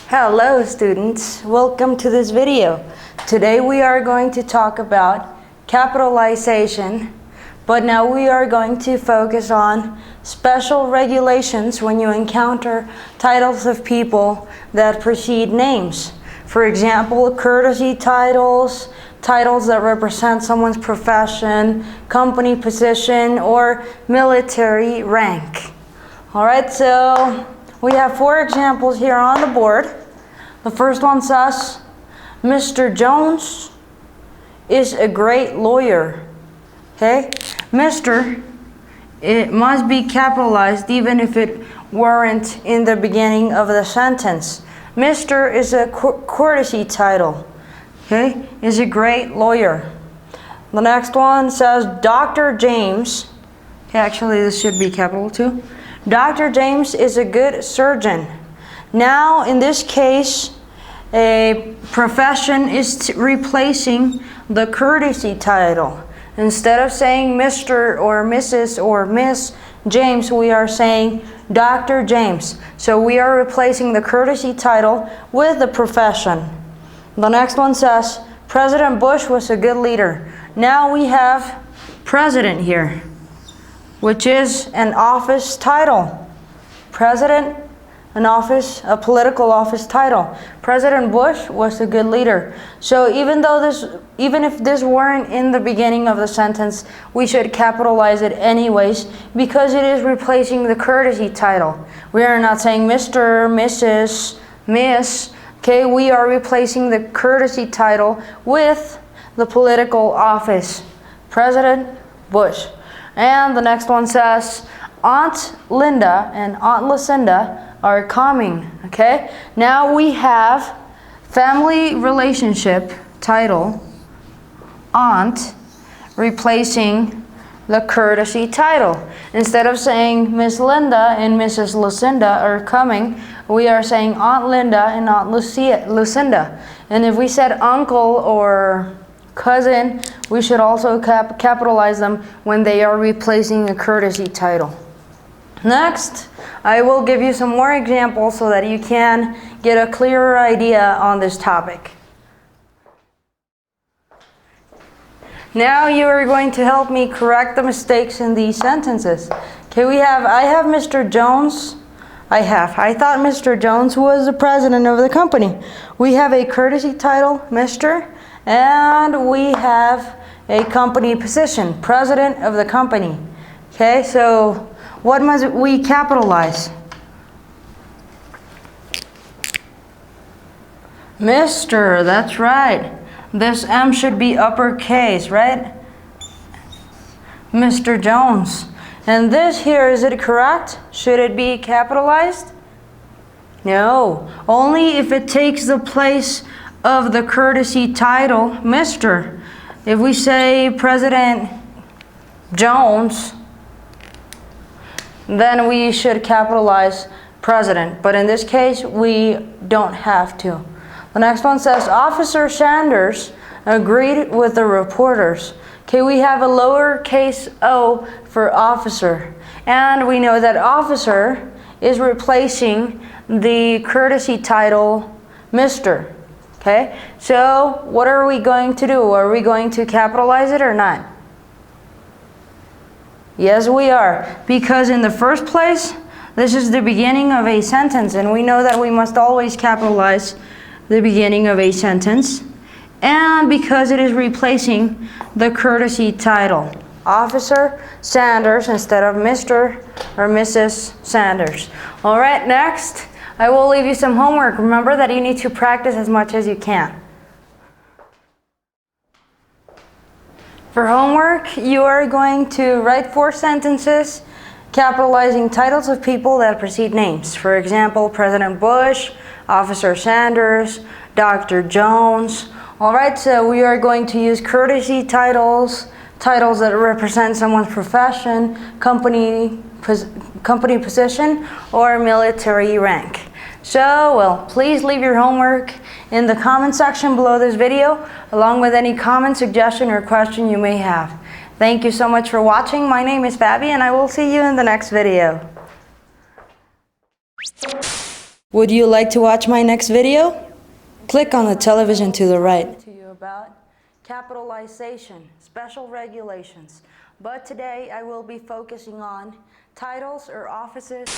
Hello students, welcome to this video. Today we are going to talk about capitalization, but now we are going to focus on special regulations when you encounter titles of people that precede names. For example, courtesy titles, titles that represent someone's profession, company position, or military rank. Alright, so we have 4 examples here on the board. The first one says, Mr. Jones is a great lawyer. Okay? Mr. It must be capitalized even if it weren't in the beginning of the sentence. Mr. is a courtesy title. Okay? Is a great lawyer. The next one says, Dr. James. Okay, actually this should be capital too. Dr. James is a good surgeon. Now, in this case, a profession is replacing the courtesy title. Instead of saying Mr. or Mrs. or Miss James, we are saying Dr. James. So we are replacing the courtesy title with the profession. The next one says, President Bush was a good leader. Now we have president here, which is an office title. President, an office, a political office title. President Bush was a good leader. So even if this weren't in the beginning of the sentence, we should capitalize it anyways because it is replacing the courtesy title. We are not saying Mr., Mrs., Miss. Okay, we are replacing the courtesy title with the political office. President Bush. And the next one says, Aunt Linda and Aunt Lucinda are coming. Okay, now we have family relationship title, aunt, replacing the courtesy title. Instead of saying Miss Linda and Mrs. Lucinda are coming, we are saying Aunt Linda and Aunt Lucinda. And if we said uncle or cousin, we should also capitalize them when they are replacing a courtesy title. Next, I will give you some more examples so that you can get a clearer idea on this topic. Now you are going to help me correct the mistakes in these sentences. Okay, I have Mr. Jones. I thought Mr. Jones was the president of the company. We have a courtesy title, Mr., and we have a company position, president of the company. Okay, so what must we capitalize? Mr., that's right. This M should be uppercase, right? Mr. Jones. And this here, is it correct? Should it be capitalized? No, only if it takes the place of the courtesy title, Mr. If we say President Jones, then we should capitalize president. But in this case, we don't have to. The next one says, Officer Sanders agreed with the reporters. Okay, we have a lowercase o for officer. And we know that officer is replacing the courtesy title, Mr. Okay, so what are we going to do? Are we going to capitalize it or not? Yes, we are. Because in the first place, this is the beginning of a sentence, and we know that we must always capitalize the beginning of a sentence. And because it is replacing the courtesy title. Officer Sanders instead of Mr. or Mrs. Sanders. All right, next, I will leave you some homework. Remember that you need to practice as much as you can. For homework, you are going to write 4 sentences capitalizing titles of people that precede names. For example, President Bush, Officer Sanders, Dr. Jones. All right, so we are going to use courtesy titles, titles that represent someone's profession, company position, or military rank. So, well, please leave your homework in the comment section below this video, along with any comment, suggestion, or question you may have. Thank you so much for watching. My name is Faby, and I will see you in the next video. Would you like to watch my next video? Click on the television to the right. To you about capitalization, special regulations. But today I will be focusing on titles or offices.